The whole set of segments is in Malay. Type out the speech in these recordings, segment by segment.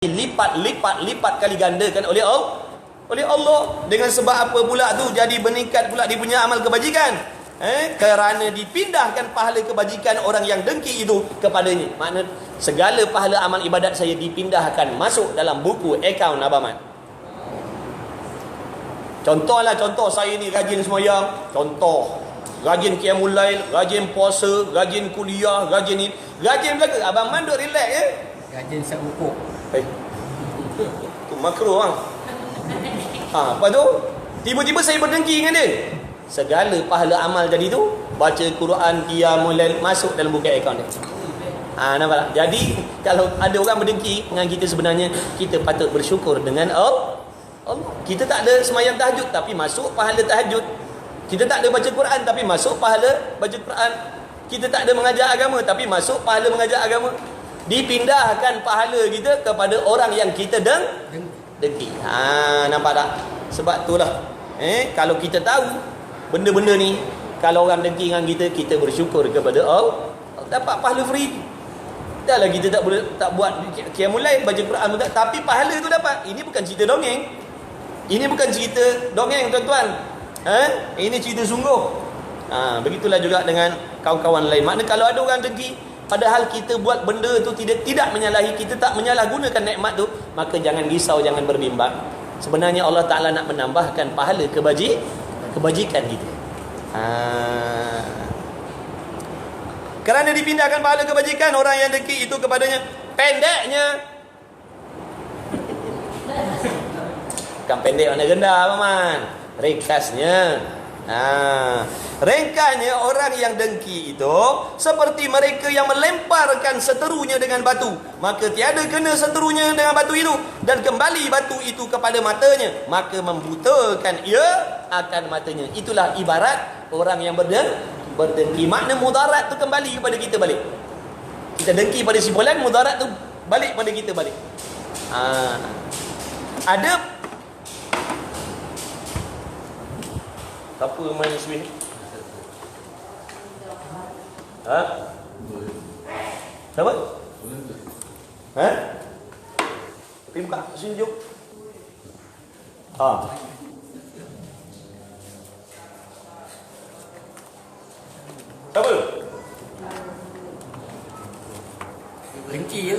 lipat kali gandakan oleh Allah. Dengan sebab apa pula tu jadi meningkat pula dia punya amal kebajikan? Kerana dipindahkan pahala kebajikan orang yang dengki itu kepadanya. Makna segala pahala amal ibadat saya dipindahkan masuk dalam buku akaun Abaman. Contoh saya ni rajin sembahyang, contoh rajin qiyamul lail, rajin puasa, rajin kuliah, rajin belaka. Abang Man duk relax ya. Rajin sat rukuk. Tu makruh bang. Apa tu? Tiba-tiba saya berdengki dengan dia. Segala pahala amal jadi tu, baca Quran, qiyamul lail masuk dalam buku akaun dia. Nampak tak? Jadi kalau ada orang berdengki dengan kita, sebenarnya kita patut bersyukur dengan Allah. Kita tak ada semayang tahajud tapi masuk pahala tahajud. Kita tak ada baca Quran tapi masuk pahala baca Quran. Kita tak ada mengajar agama tapi masuk pahala mengajar agama. Dipindahkan pahala kita kepada orang yang kita dengki. Nampak tak? Sebab itulah kalau kita tahu benda-benda ni, kalau orang dengki dengan kita, kita bersyukur kepada Allah, dapat pahala free. Dah lah kita tak buat qiyamul lail, baca Quran pun tak, tapi pahala tu dapat. Ini bukan cerita dongeng. Ini bukan cerita dongeng tuan-tuan. Ini cerita sungguh. Begitulah juga dengan kawan-kawan lain. Maknanya kalau ada orang dengki, padahal kita buat benda tu tidak menyalahi, kita tak menyalahgunakan nikmat tu, maka jangan risau, jangan berbimbang. Sebenarnya Allah Ta'ala nak menambahkan pahala kebajikan kita. Kerana dipindahkan pahala kebajikan orang yang dengki itu kepadanya. Pendeknya, bukan pendek mana rendah paman, ringkasnya. Ringkasnya orang yang dengki itu seperti mereka yang melemparkan seterunya dengan batu, maka tiada kena seterunya dengan batu itu, dan kembali batu itu kepada matanya, maka membutakan ia akan matanya. Itulah ibarat orang yang berdengki. Makna mudarat tu kembali kepada kita balik. Kita dengki pada si fulan, mudarat tu balik pada kita balik. Ada apa main swing? Siapa? Pergi buka swing jom. Siapa? Dengki je.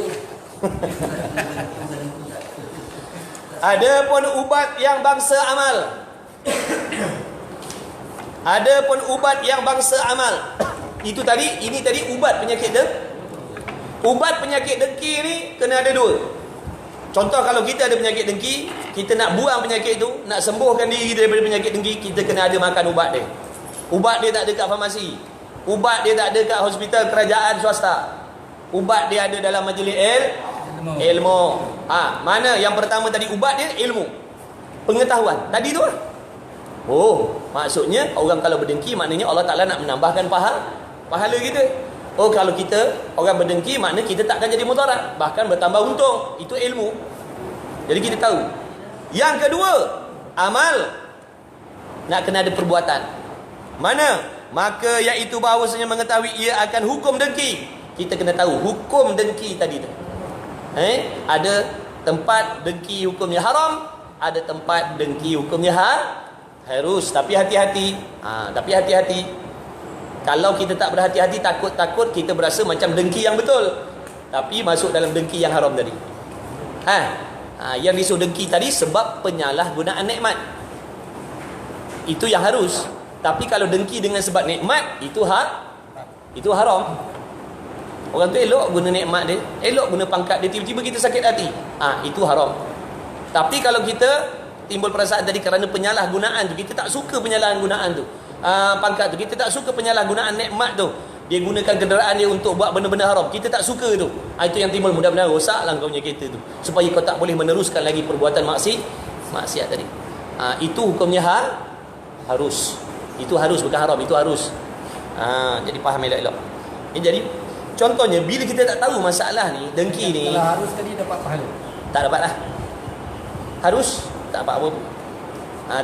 Ada pun ubat yang bangsa amal. Ada pun ubat yang bangsa amal. Ini tadi ubat penyakit dengki. Ubat penyakit dengki ni kena ada dua. Contoh kalau kita ada penyakit dengki, kita nak buang penyakit tu, nak sembuhkan diri daripada penyakit dengki, kita kena ada makan ubat dia. Ubat dia tak ada kat farmasi. Ubat dia tak ada kat hospital kerajaan swasta. Ubat dia ada dalam majlis ilmu. Mana yang pertama tadi, ubat dia ilmu, pengetahuan. Tadi tu lah. Maksudnya orang kalau berdengki, maknanya Allah Ta'ala nak menambahkan pahala kita. Kalau kita orang berdengki, maknanya kita takkan jadi mudarat, bahkan bertambah untung. Itu ilmu. Jadi kita tahu. Yang kedua, amal. Nak kena ada perbuatan. Mana? Maka iaitu bahawasanya mengetahui ia akan hukum dengki. Kita kena tahu hukum dengki tadi tu. Ada tempat dengki hukumnya haram, ada tempat dengki hukumnya harus. Tapi hati-hati. Kalau kita tak berhati-hati, takut kita berasa macam dengki yang betul, tapi masuk dalam dengki yang haram tadi. Yang disuruh dengki tadi sebab penyalahgunaan nikmat, itu yang harus. Tapi kalau dengki dengan sebab nikmat, itu haram. Orang tu elok guna nikmat dia, elok guna pangkat dia, tiba-tiba kita sakit hati, itu haram. Tapi kalau kita timbul perasaan tadi kerana penyalahgunaan tu, kita tak suka penyalahgunaan tu, pangkat tu, kita tak suka penyalahgunaan nikmat tu, dia gunakan kenderaan dia untuk buat benda-benda haram, kita tak suka tu, itu yang timbul. Mudah-mudahan rosaklah kau punya kereta tu, supaya kau tak boleh meneruskan lagi perbuatan maksiat tadi. Itu hukumnya harus. Itu harus, bukan haram, itu harus. Jadi faham elok-elok. Jadi contohnya bila kita tak tahu masalah ni, dengki ni, kalau harus tadi dapat pahala, tak dapat lah. Harus tak apa-apa.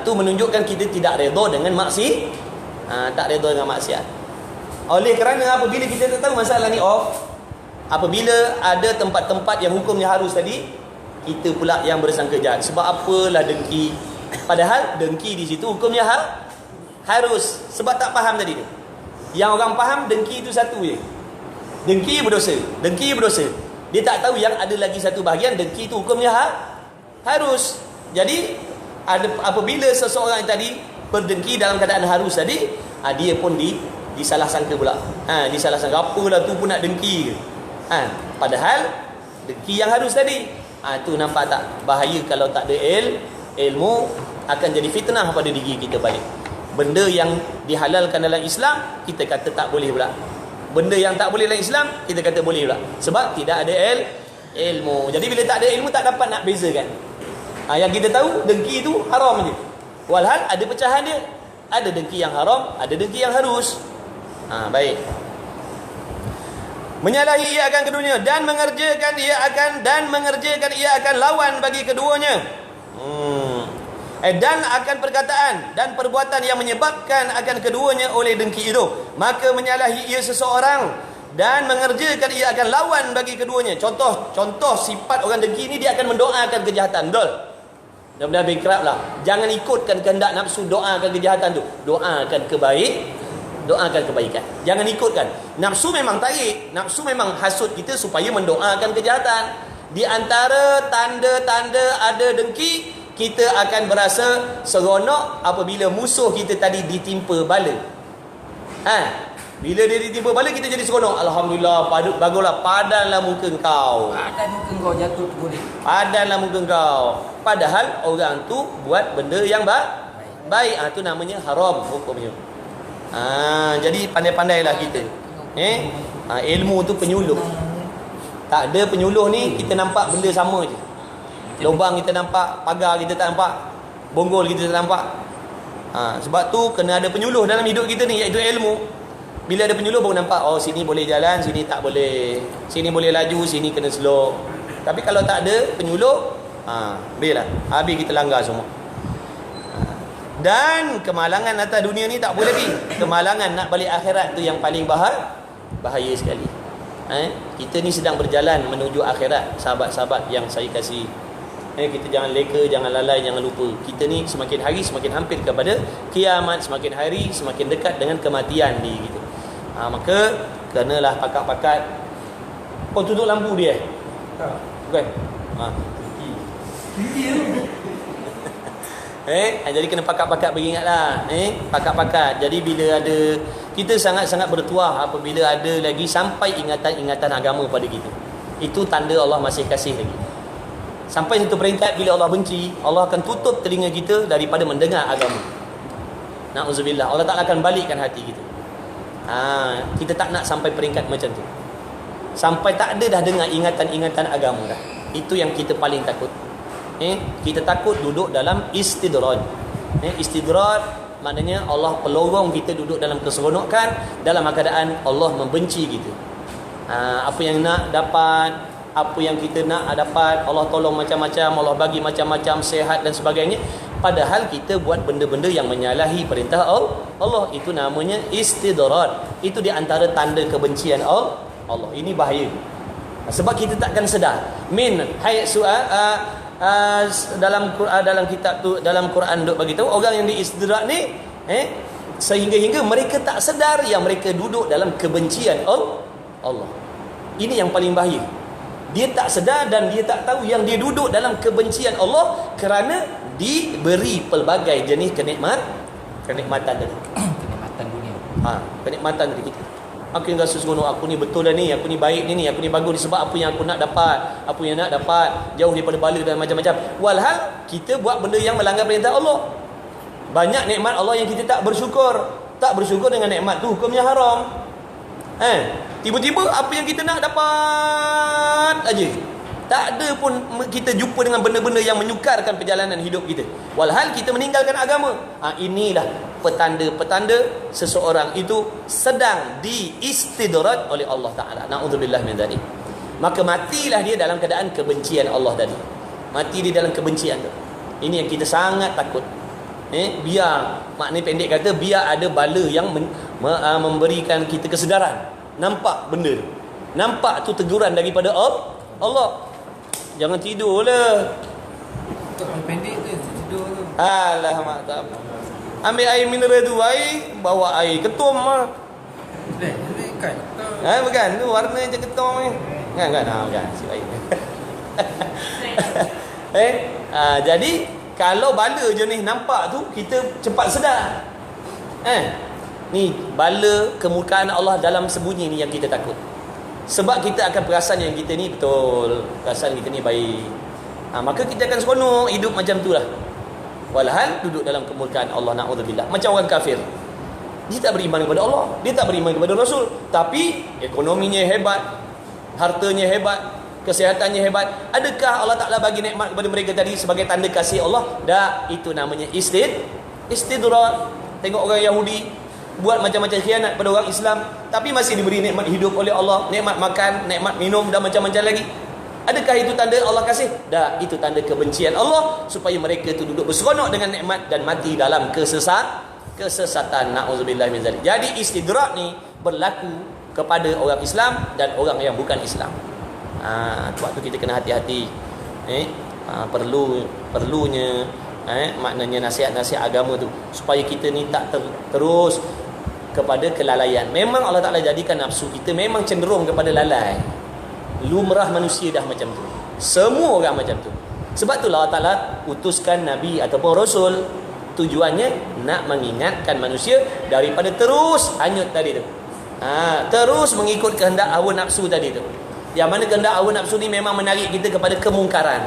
Tu menunjukkan kita tidak redha dengan maksiat. Tak redha dengan maksiat. Oleh kerana apabila kita tak tahu masalah ni apabila ada tempat-tempat yang hukumnya harus tadi, kita pula yang bersangka jahat. Sebab apalah dengki? Padahal dengki di situ hukumnya harus. Sebab tak faham tadi ni. Yang orang faham dengki itu satu je. Dengki berdosa. Dengki berdosa. Dia tak tahu yang ada lagi satu bahagian dengki itu hukumnya harus. Jadi apabila seseorang tadi berdengki dalam keadaan harus tadi, dia pun disalah sangka pula. Disalah sangka, apalah tu pun nak dengki ke? Padahal dengki yang harus tadi. Tu nampak tak bahaya kalau tak ada ilmu, akan jadi fitnah pada diri kita balik. Benda yang dihalalkan dalam Islam kita kata tak boleh pula. Benda yang tak boleh dalam Islam kita kata boleh pula. Sebab tidak ada ilmu. Jadi bila tak ada ilmu tak dapat nak bezakan. Yang kita tahu dengki itu haram je. Walhal ada pecahan dia. Ada dengki yang haram, ada dengki yang harus. Baik. Menyalahi ia akan keduanya dan mengerjakan ia akan lawan bagi keduanya. Dan akan perkataan dan perbuatan yang menyebabkan akan keduanya oleh dengki itu. Maka menyalahi ia seseorang dan mengerjakan ia akan lawan bagi keduanya. Contoh sifat orang dengki ini, dia akan mendoakan kejahatan. Betul? Mudah-mudahan berkerap lah. Jangan ikutkan kehendak nafsu, doakan kejahatan tu. Doakan kebaikan. Jangan ikutkan. Nafsu memang tarik. Nafsu memang hasut kita supaya mendoakan kejahatan. Di antara tanda-tanda ada dengki, kita akan berasa seronok apabila musuh kita tadi ditimpa bala. Bila dia ditimpa bala, kita jadi seronok. Alhamdulillah, baguslah, padanlah muka kau. Padan muka kau jatuh tu boleh. Padanlah muka kau. Padahal orang tu buat benda yang baik. Tu namanya haram hukumnya. Jadi pandai-pandailah kita. Ilmu tu penyuluh. Tak ada penyuluh ni, kita nampak benda sama je. Lubang kita nampak, pagar kita tak nampak, bonggol kita tak nampak. Sebab tu kena ada penyuluh dalam hidup kita ni, iaitu ilmu. Bila ada penyuluh baru nampak, sini boleh jalan, sini tak boleh. Sini boleh laju, sini kena slow. Tapi kalau tak ada penyuluh, biarlah, habis kita langgar semua. Dan kemalangan atas dunia ni tak boleh lagi. Kemalangan nak balik akhirat tu yang paling bahaya sekali. Kita ni sedang berjalan menuju akhirat, sahabat-sahabat yang saya kasih. Kita jangan leka, jangan lalai, jangan lupa. Kita ni semakin hari semakin hampir kepada kiamat, semakin hari semakin dekat dengan kematian diri kita. Maka kenalah pakat-pakat. Kau tutup lampu dia. Bukan? Jadi kena pakat-pakat beringatlah. Pakat-pakat. Jadi bila ada, kita sangat-sangat bertuah apabila ada lagi sampai ingatan-ingatan agama pada kita. Itu tanda Allah masih kasih lagi. Sampai satu peringkat bila Allah benci, Allah akan tutup telinga kita daripada mendengar agama. Na'udzubillah. Allah Ta'ala akan balikkan hati kita. Kita tak nak sampai peringkat macam tu. Sampai tak ada dah dengar ingatan-ingatan agama dah. Itu yang kita paling takut. Kita takut duduk dalam istidraj. Istidraj maknanya Allah pelorong kita duduk dalam keseronokan, dalam keadaan Allah membenci kita. Apa yang nak dapat, apa yang kita nak dapat, Allah tolong macam-macam, Allah bagi macam-macam, sehat dan sebagainya. Padahal kita buat benda-benda yang menyalahi perintah Allah. Itu namanya istidraj. Itu di antara tanda kebencian Allah. Ini bahaya. Sebab kita takkan sedar. Dalam kitab tu, dalam Quran duk bagi tahu orang yang diistidraj ni, sehingga mereka tak sedar yang mereka duduk dalam kebencian Allah. Ini yang paling bahaya. Dia tak sedar dan dia tak tahu yang dia duduk dalam kebencian Allah kerana diberi pelbagai jenis kenikmatan tadi. Kenikmatan dunia. Kenikmatan dari kita. Aku yang rasa seronok, aku ni betul dah ni, aku ni baik ni, aku ni bagus ni sebab apa yang aku nak dapat, jauh daripada bala dan macam-macam. Walhal kita buat benda yang melanggar perintah Allah. Banyak nikmat Allah yang kita tak bersyukur. Tak bersyukur dengan nikmat tu hukumnya haram. Tiba-tiba apa yang kita nak dapat aja. Tak ada pun kita jumpa dengan benda-benda yang menyukarkan perjalanan hidup kita. Walhal kita meninggalkan agama. Inilah petanda-petanda seseorang itu sedang diistidraj oleh Allah Ta'ala. Na'udzubillah min dzalik. Maka matilah dia dalam keadaan kebencian Allah tadi. Mati dia dalam kebencian tu. Ini yang kita sangat takut. Biar, maknanya pendek kata, biar ada bala yang memberikan kita kesedaran. Nampak benda tu, nampak tu teguran daripada Allah. Jangan tidur lah. Untuk yang pendek tu tidur tu. Alah mak tak apa. Ambil air mineral tu, air bawa air ketum lah. Kan. Bukan, tu warna je ketum ni. Kan kan si air. Jadi kalau bala jenis nampak tu, kita cepat sedar. Ni bala kemurkaan Allah dalam sembunyi ni yang kita takut. Sebab kita akan perasan yang kita ni betul, perasan kita ni baik. Maka kita akan seronok hidup macam tu lah. Walhal duduk dalam kemurkaan Allah, na'udzubillah. Macam orang kafir, dia tak beriman kepada Allah, dia tak beriman kepada Rasul, tapi ekonominya hebat, hartanya hebat, kesehatannya hebat. Adakah Allah Ta'ala bagi nikmat kepada mereka tadi sebagai tanda kasih Allah? Tak, itu namanya istidrak. Tengok orang Yahudi buat macam-macam khianat pada orang Islam, tapi masih diberi nikmat hidup oleh Allah, nikmat makan, nikmat minum dan macam-macam lagi. Adakah itu tanda Allah kasih? Tak, itu tanda kebencian Allah, supaya mereka itu duduk berseronok dengan nikmat dan mati dalam kesesatan. Na'udzubillah min zalik. Jadi istidrak ni berlaku kepada orang Islam dan orang yang bukan Islam. Waktu kita kena hati-hati. Perlunya maknanya nasihat-nasihat agama tu, supaya kita ni tak terus kepada kelalaian. Memang Allah Ta'ala jadikan nafsu kita memang cenderung kepada lalai. Lumrah manusia dah macam tu. Semua orang macam tu. Sebab itulah Allah Ta'ala utuskan Nabi ataupun Rasul. Tujuannya nak mengingatkan manusia daripada terus hanyut tadi tu. Terus mengikut kehendak hawa nafsu tadi tu. Yang mana kehendak hawa nafsu ni memang menarik kita kepada kemungkaran.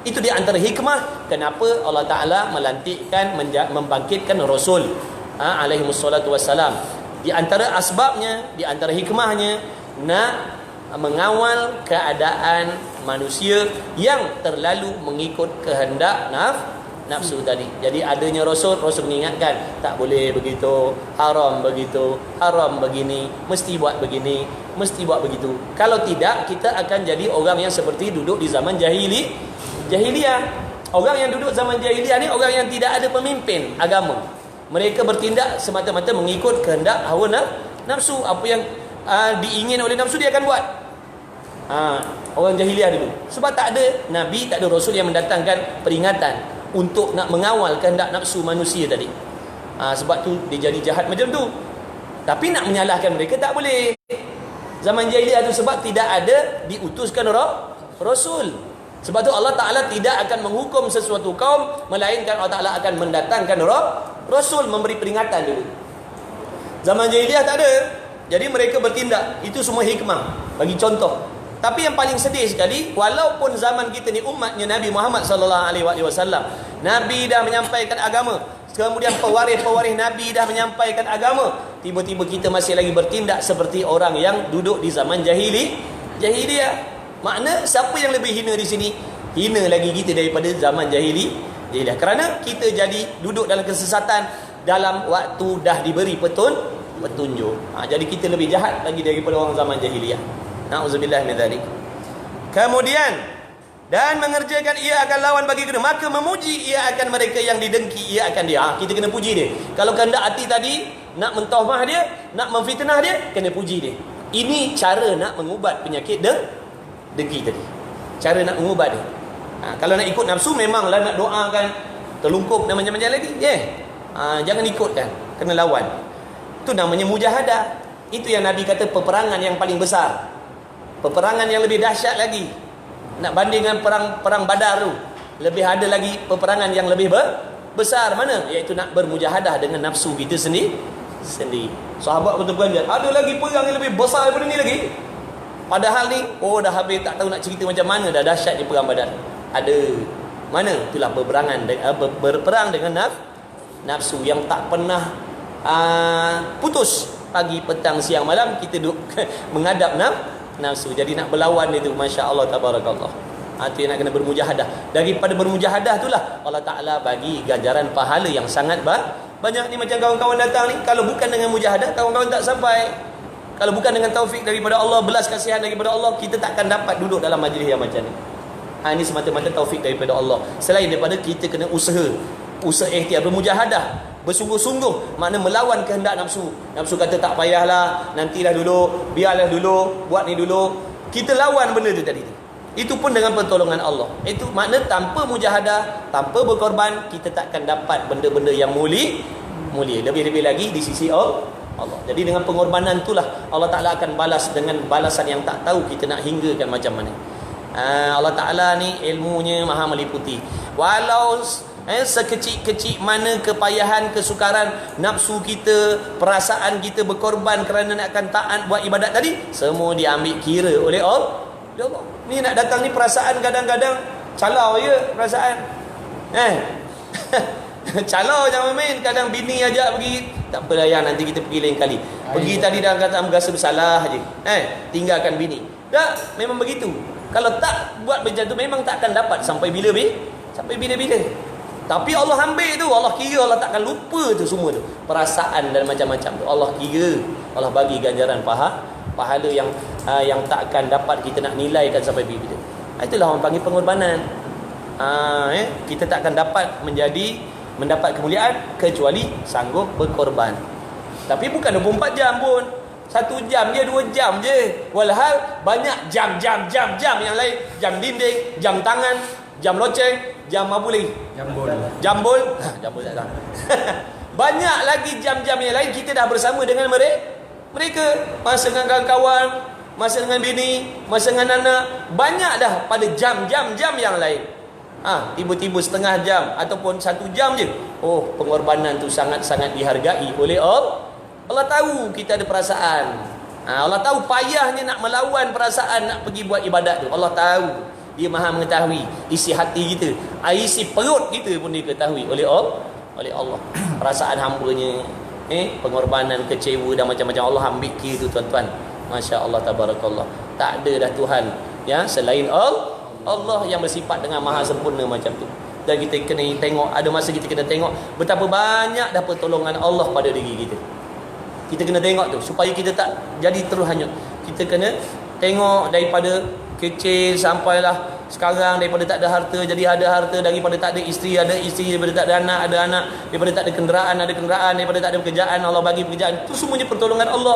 Itu di antara hikmah kenapa Allah Ta'ala melantikkan, membangkitkan Rasul alaihi wassalatu wassalam. Di antara asbabnya, di antara hikmahnya, nak mengawal keadaan manusia yang terlalu mengikut kehendak nafsu tadi. Jadi adanya Rasul mengingatkan, tak boleh begitu, haram begitu, haram begini, mesti buat begini, mesti buat begitu. Kalau tidak, kita akan jadi orang yang seperti duduk di zaman jahiliyah. Orang yang duduk zaman jahiliyah ni orang yang tidak ada pemimpin agama. Mereka bertindak semata-mata mengikut kehendak hawa nafsu. Apa yang diingin oleh nafsu dia akan buat. Orang jahiliyah dulu. Sebab tak ada Nabi, tak ada Rasul yang mendatangkan peringatan untuk nak mengawal kehendak nafsu manusia tadi. Sebab tu dia jadi jahat macam tu. Tapi nak menyalahkan mereka tak boleh. Zaman jahiliyah tu sebab tidak ada diutuskan Rasul. Sebab tu Allah Ta'ala tidak akan menghukum sesuatu kaum, melainkan Allah Ta'ala akan mendatangkan Rasul memberi peringatan dulu. Zaman jahiliyah tak ada. Jadi mereka bertindak. Itu semua hikmah. Bagi contoh. Tapi yang paling sedih sekali, walaupun zaman kita ni umatnya Nabi Muhammad SAW, Nabi dah menyampaikan agama, kemudian pewaris-pewaris Nabi dah menyampaikan agama, tiba-tiba kita masih lagi bertindak seperti orang yang duduk di zaman jahiliyah. Makna siapa yang lebih hina di sini? Hina lagi kita daripada zaman jahiliyah. Kerana kita jadi duduk dalam kesesatan dalam waktu dah diberi petunjuk. Jadi kita lebih jahat lagi daripada orang zaman jahiliyah. Na'udzubillah min dzalik. Kemudian, dan mengerjakan ia akan lawan bagi kita, maka memuji ia akan mereka yang didengki ia akan dia. Kita kena puji dia. Kalau kehendak hati tadi nak mentauhmah dia, nak memfitnah dia, kena puji dia. Ini cara nak mengubat penyakit dengki tadi. Cara nak mengubat dia. Kalau nak ikut nafsu, memanglah nak doakan terlungkup dan macam-macam lagi. Jangan ikutkan, kena lawan. Itu namanya mujahadah. Itu yang Nabi kata peperangan yang paling besar. Peperangan yang lebih dahsyat lagi. Nak banding dengan perang Badar tu, lebih ada lagi peperangan yang lebih besar. Mana? Iaitu nak bermujahadah dengan nafsu kita sendiri. Sahabat betul-betul ada lagi perang yang lebih besar daripada ni lagi. Padahal ni, dah habis tak tahu nak cerita macam mana dah dahsyatnya perang Badar. Ada. Mana? Itulah berperang dengan nafsu yang tak pernah putus. Pagi, petang, siang, malam kita duduk menghadap nafsu. Jadi nak berlawan itu, Masya Allah, tabarakallah. Itu yang nak kena bermujahadah. Daripada bermujahadah itulah Allah Ta'ala bagi ganjaran pahala yang sangat banyak. Ni macam kawan-kawan datang ni, kalau bukan dengan mujahadah, kawan-kawan tak sampai. Kalau bukan dengan taufik daripada Allah, belas kasihan daripada Allah, kita takkan dapat duduk dalam majlis yang macam ni. Ini semata-mata taufik daripada Allah. Selain daripada kita kena usaha ikhtiar, bermujahadah, bersungguh-sungguh, makna melawan kehendak nafsu. Nafsu kata tak payahlah, nantilah dulu, biarlah dulu, buat ni dulu. Kita lawan benda tu tadi tu. Itu pun dengan pertolongan Allah. Itu makna tanpa mujahadah, tanpa berkorban, kita takkan dapat benda-benda yang mulia. Lebih-lebih lagi di sisi Allah. Jadi dengan pengorbanan itulah Allah Ta'ala akan balas dengan balasan yang tak tahu kita nak hinggakan macam mana. Allah Ta'ala ni ilmunya maha meliputi. Walau sekecil-kecil mana kepayahan, kesukaran nafsu kita, perasaan kita berkorban kerana nakkan taat buat ibadat tadi, semua diambil kira oleh Allah. Ni nak datang ni perasaan kadang-kadang calau je perasaan. Calau jangan main. Kadang bini ajak pergi, tak apa layan, nanti kita pergi lain kali. Pergi tadi dah kata merasa bersalah je. Tinggalkan bini. Tak, memang begitu. Kalau tak buat macam tu memang tak akan dapat sampai bila-bila. Tapi Allah ambil tu, Allah kira, Allah takkan lupa tu semua tu. Perasaan dan macam-macam tu Allah kira. Allah bagi ganjaran pahala yang tak akan dapat kita nak nilaikan sampai bila. Itulah orang panggil pengorbanan. Kita tak akan dapat mendapat kemuliaan kecuali sanggup berkorban. Tapi bukan 24 jam pun. 1 jam je, 2 jam je. Walhal banyak jam yang lain. Jam dinding, jam tangan, jam loceng, jam apa lagi? Jambul tak tahu. Banyak lagi jam-jam yang lain kita dah bersama dengan mereka. Masa dengan kawan-kawan, masa dengan bini, masa dengan anak. Banyak dah pada jam-jam yang lain. Tiba-tiba setengah jam ataupun 1 jam je. Pengorbanan tu sangat-sangat dihargai oleh Allah. Allah tahu kita ada perasaan. Allah tahu payahnya nak melawan perasaan nak pergi buat ibadat tu. Allah tahu. Dia maha mengetahui isi hati kita, isi perut kita pun diketahui oleh Allah. Perasaan hamba-Nya, pengorbanan, kecewa dan macam-macam, Allah ambil kira tu tuan-tuan. Masya-Allah, tabarakallah. Tak ada dah Tuhan selain Allah yang bersifat dengan maha sempurna macam tu. Dan kita kena tengok, ada masa kita kena tengok betapa banyak dah pertolongan Allah pada diri kita. Kita kena tengok tu supaya kita tak jadi terus hanyut. Kita kena tengok daripada kecil sampailah sekarang, daripada tak ada harta jadi ada harta, daripada tak ada isteri ada isteri, daripada tak ada anak ada anak, daripada tak ada kenderaan ada kenderaan, daripada tak ada pekerjaan Allah bagi pekerjaan. Itu semuanya pertolongan Allah.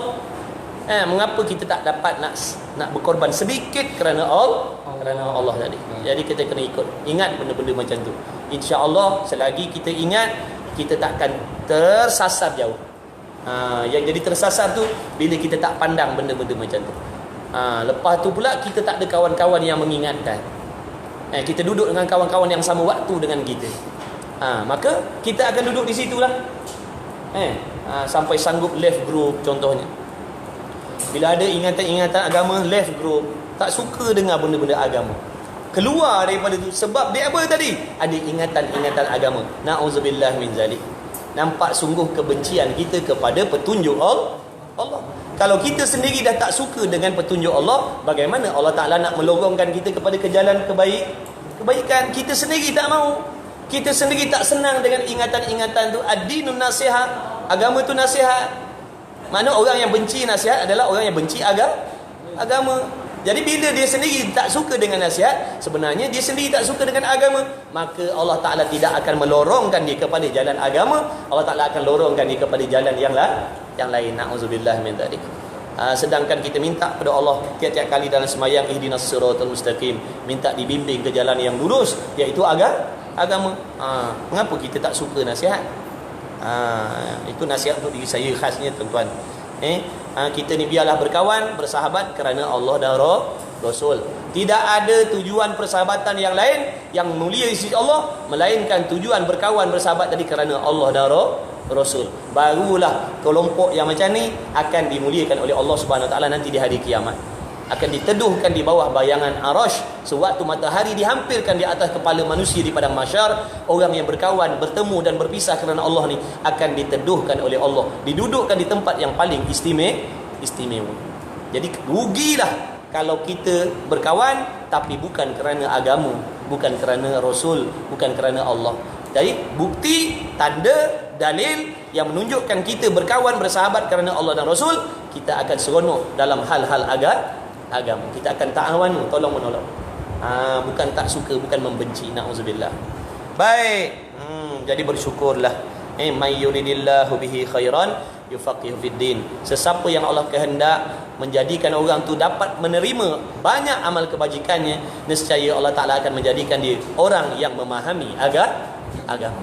Mengapa kita tak dapat nak berkorban sedikit kerana Allah tadi. Jadi kita kena ingat benda-benda macam tu. Insya-Allah selagi kita ingat, kita takkan tersasar jauh. Yang jadi tersasar tu bila kita tak pandang benda-benda macam tu. Lepas tu pula kita tak ada kawan-kawan yang mengingatkan. Kita duduk dengan kawan-kawan yang sama waktu dengan kita. Maka kita akan duduk di situlah. Sampai sanggup left group contohnya. Bila ada ingatan-ingatan agama, left group, tak suka dengar benda-benda agama. Keluar daripada tu sebab dia apa tadi? Ada ingatan-ingatan agama. Na'udzubillah min zalik. Nampak sungguh kebencian kita kepada petunjuk Allah. Kalau kita sendiri dah tak suka dengan petunjuk Allah, bagaimana Allah Ta'ala nak melorongkan kita kepada ke jalan kebaikan? Kita sendiri tak mau. Kita sendiri tak senang dengan ingatan-ingatan tu. Ad-dinun nasihat. Agama tu nasihat. Mana orang yang benci nasihat adalah orang yang benci agama. Jadi bila dia sendiri tak suka dengan nasihat, sebenarnya dia sendiri tak suka dengan agama, maka Allah Ta'ala tidak akan melorongkan dia kepada jalan agama. Allah Ta'ala akan lorongkan dia kepada jalan yang lain. Na'udzubillah min dzalik. Sedangkan kita minta pada Allah tiap-tiap kali dalam sembahyang, ihdinas siratal mustaqim, minta dibimbing ke jalan yang lurus, iaitu agama. Mengapa kita tak suka nasihat? Itu nasihat untuk diri saya khasnya tuan-tuan. Kita ni biarlah berkawan, bersahabat kerana Allah dan Rasul. Tidak ada tujuan persahabatan yang lain yang mulia di sisi Allah melainkan tujuan berkawan bersahabat tadi kerana Allah dan Rasul. Barulah kelompok yang macam ni akan dimuliakan oleh Allah Subhanahu Wa Taala nanti di hari kiamat. Akan diteduhkan di bawah bayangan Arash sewaktu matahari dihampirkan di atas kepala manusia di padang mahsyar. Orang yang berkawan, bertemu dan berpisah kerana Allah ni akan diteduhkan oleh Allah, didudukkan di tempat yang paling istimewa. Jadi rugilah kalau kita berkawan tapi bukan kerana agama, bukan kerana Rasul, bukan kerana Allah. Jadi bukti, tanda, dalil yang menunjukkan kita berkawan bersahabat kerana Allah dan Rasul, kita akan seronok dalam hal-hal agama. Kita akan ta'awanu, tolong menolong. Bukan tak suka, bukan membenci. Na'udzubillah. Baik. Jadi bersyukurlah. May yuridillahu bihi khairan yufaqihu fid din. Sesiapa yang Allah kehendak menjadikan orang tu dapat menerima banyak amal kebajikannya, nescaya Allah Taala akan menjadikan dia orang yang memahami agama.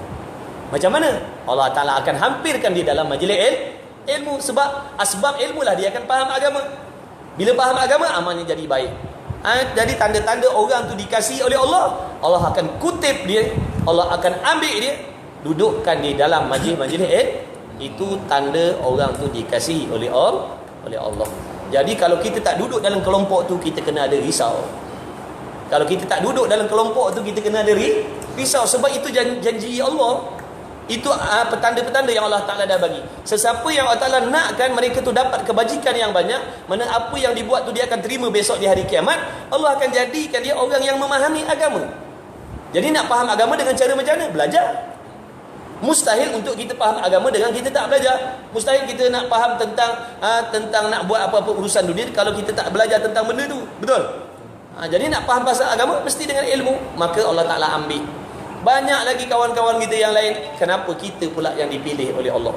Macam mana? Allah Taala akan hampirkan dia dalam majlis ilmu, sebab asbab ilmu lah dia akan faham agama. Bila faham agama, amalnya jadi baik. Jadi tanda-tanda orang tu dikasihi oleh Allah, Allah akan kutip dia, Allah akan ambil dia, dudukkan di dalam majlis-majlis itu tanda orang tu dikasihi oleh Allah. Jadi kalau kita tak duduk dalam kelompok tu, kita kena ada risau. Kalau kita tak duduk dalam kelompok tu, kita kena ada risau. Sebab itu janji Allah. Itu petanda-petanda yang Allah Ta'ala dah bagi. Sesiapa yang Allah Ta'ala nakkan mereka tu dapat kebajikan yang banyak, mana apa yang dibuat tu dia akan terima besok di hari kiamat, Allah akan jadikan dia orang yang memahami agama. Jadi nak faham agama dengan cara macam mana? Belajar. Mustahil untuk kita faham agama dengan kita tak belajar. Mustahil kita nak faham tentang nak buat apa-apa urusan dunia kalau kita tak belajar tentang benda tu. Betul? Jadi nak faham pasal agama mesti dengan ilmu. Maka Allah Ta'ala ambil. Banyak lagi kawan-kawan kita yang lain. Kenapa kita pula yang dipilih oleh Allah?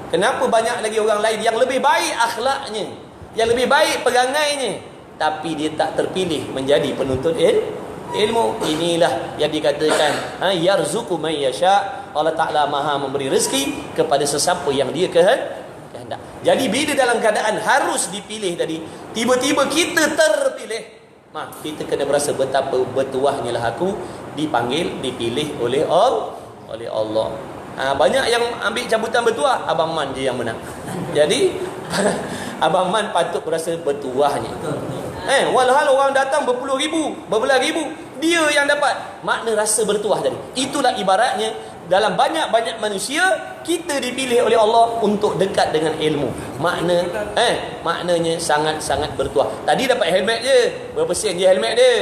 Kenapa banyak lagi orang lain yang lebih baik akhlaknya, yang lebih baik perangainya, tapi dia tak terpilih menjadi penuntut ilmu? Inilah yang dikatakan yarzuqu may yasha. Allah Ta'ala Maha memberi rezeki kepada sesiapa yang dia kehendak. Jadi bila dalam keadaan harus dipilih tadi, tiba-tiba kita terpilih, kita kena berasa betapa bertuahnya lah aku dipilih oleh Allah. Banyak yang ambil cabutan bertuah, Abang Man je yang menang. Jadi Abang Man patut berasa bertuahnya. Walhal orang datang berpuluh ribu, berbelas ribu, dia yang dapat. Makna rasa bertuah tadi. Itulah ibaratnya dalam banyak-banyak manusia, kita dipilih oleh Allah untuk dekat dengan ilmu. Maknanya sangat-sangat bertuah. Tadi dapat helmet je, berapa sen je helmet dia?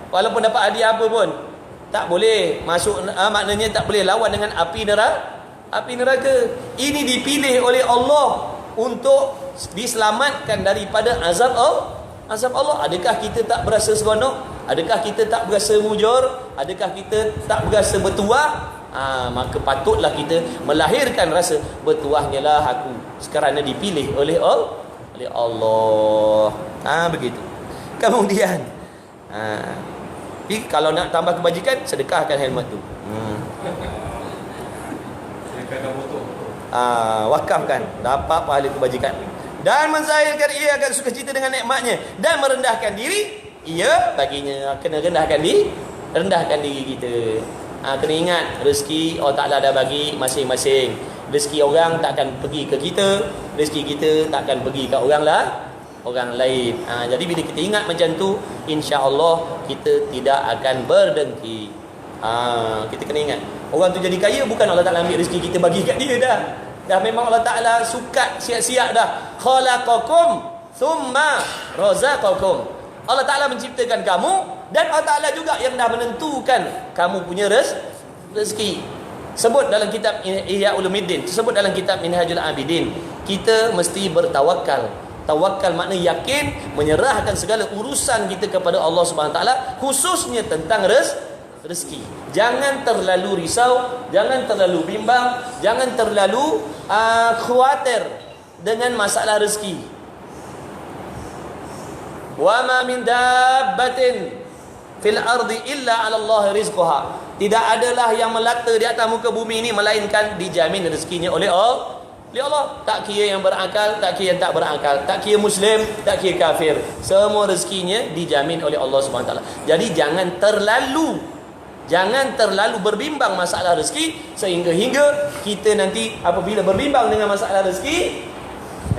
Walaupun dapat hadiah apa pun, tak boleh masuk, maknanya tak boleh lawan dengan api neraka. Ini dipilih oleh Allah untuk diselamatkan daripada azab Allah. Adakah kita tak berasa seronok? Adakah kita tak berasa mujur? Adakah kita tak berasa bertuah? Maka patutlah kita melahirkan rasa bertuahnya lah aku kerana dipilih oleh Allah. Begitu. Kemudian kalau nak tambah kebajikan, sedekahkan helmet tu. Wakafkan, dapat pahala kebajikan. Dan menzahirkan ia akan sukacita dengan nikmatnya, dan merendahkan diri ia baginya. Kena rendahkan diri kita. Kena ingat rezeki Allah Ta'ala dah bagi masing-masing. Rezeki orang takkan pergi ke kita, rezeki kita takkan pergi ke orang lain. Jadi bila kita ingat macam tu, insya-Allah kita tidak akan berdengki. Kita kena ingat, orang tu jadi kaya bukan Allah Ta'ala ambil rezeki kita bagi kat dia dah memang Allah Ta'ala sukat siap-siap dah. Khalaqakum thumma razaqakum. Allah Ta'ala menciptakan kamu, dan Allah Ta'ala juga yang dah menentukan kamu punya rezeki. Sebut dalam kitab Ihya Ulumuddin, sebut dalam kitab Minhajul Abidin, kita mesti bertawakal. Tawakal makna yakin, menyerahkan segala urusan kita kepada Allah Subhanahu Taala, khususnya tentang rezeki. Jangan terlalu risau, jangan terlalu bimbang, jangan terlalu khawatir dengan masalah rezeki. Wa ma min dabbatin fil ardi illa 'ala Allah rizquha. Tidak adalah yang melata di atas muka bumi ini melainkan dijamin rezekinya oleh Allah. Tak kira yang berakal, tak kira yang tak berakal, tak kira Muslim, tak kira kafir, semua rezekinya dijamin oleh Allah Subhanahu Taala. Jadi jangan terlalu berbimbang masalah rezeki, sehingga kita nanti apabila berbimbang dengan masalah rezeki,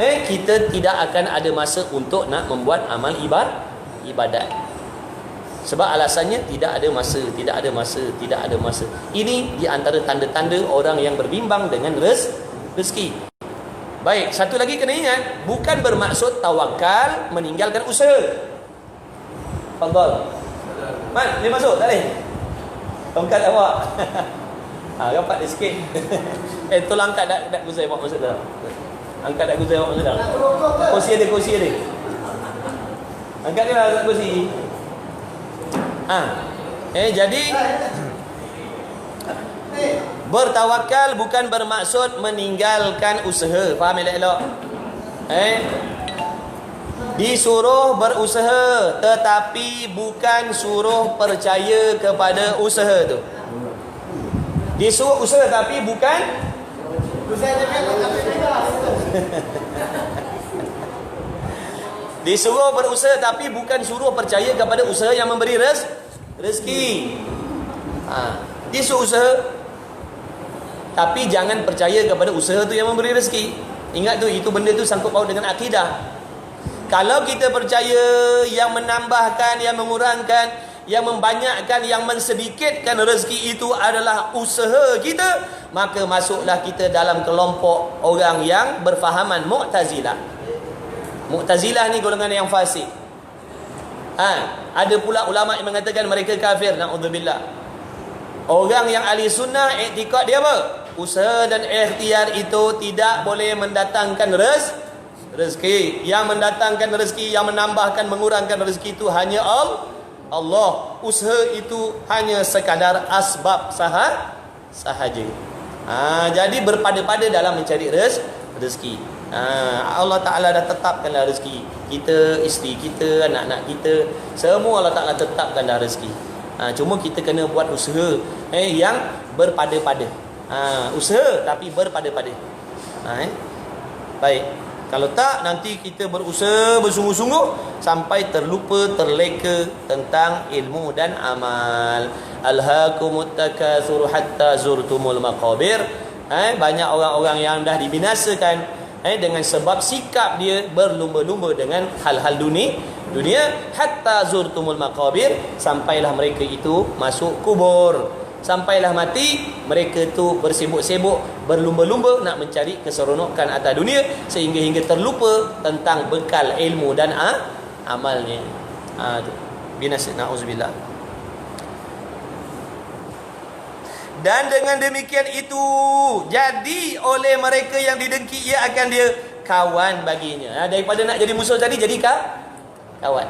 kita tidak akan ada masa untuk nak membuat amal ibadat. Sebab alasannya tidak ada masa. Ini di antara tanda-tanda orang yang berbimbang dengan rezeki. Baik, satu lagi kena ingat, bukan bermaksud tawakal meninggalkan usaha. Fadhal. Man, dia masuk tak boleh? Tongkat awak. Rapat dia sikit. Tolong angkat dak guzai awak masuk dalam. Angkat dak guzai awak masuk dalam. Kursi dia. Angkat dia lah kursi. Jadi Bertawakal bukan bermaksud meninggalkan usaha. Faham elok-elok? Disuruh berusaha, tetapi bukan suruh percaya kepada usaha tu. Disuruh usaha tapi bukan disuruh berusaha tapi bukan suruh percaya kepada usaha yang memberi rezeki. Disuruh usaha tapi jangan percaya kepada usaha tu yang memberi rezeki. Ingat tu, itu benda tu sangkut paut dengan akidah. Kalau kita percaya yang menambahkan, yang mengurangkan, yang membanyakkan, yang mensedikitkan rezeki itu adalah usaha kita, maka masuklah kita dalam kelompok orang yang berfahaman Mu'tazilah. Mu'tazilah ni golongan yang fasik. Ada pula ulama yang mengatakan mereka kafir, na'udzubillah. Orang yang ahli sunnah, iktikad dia apa? Usaha dan ikhtiar itu tidak boleh mendatangkan rezeki. Yang mendatangkan rezeki, yang menambahkan, mengurangkan rezeki itu hanya Allah. Usaha itu hanya sekadar asbab sahaja. Jadi berpada-pada dalam mencari rezeki. Allah Ta'ala dah tetapkanlah rezeki kita, isteri kita, anak-anak kita, semua Allah Ta'ala tetapkan dah rezeki. Cuma kita kena buat usaha yang berpada-pada. Usaha tapi berpada-pada. Baik. Kalau tak, nanti kita berusaha bersungguh-sungguh sampai terlupa, terleka tentang ilmu dan amal. Alhaakumut takatsur hatta zurtumul maqabir. Banyak orang-orang yang dah dibinasakan dengan sebab sikap dia berlumba-lumba dengan hal-hal dunia hatta zurtumul maqabir, sampailah mereka itu masuk kubur. Sampailah mati, mereka tu bersibuk-sibuk, berlumba-lumba nak mencari keseronokan atas dunia, sehingga terlupa tentang bekal ilmu dan amalnya. Binasa, na'udzubillah. Dan dengan demikian itu, jadi oleh mereka yang didengki, ia akan dia kawan baginya. Daripada nak jadi musuh tadi, jadi kawan.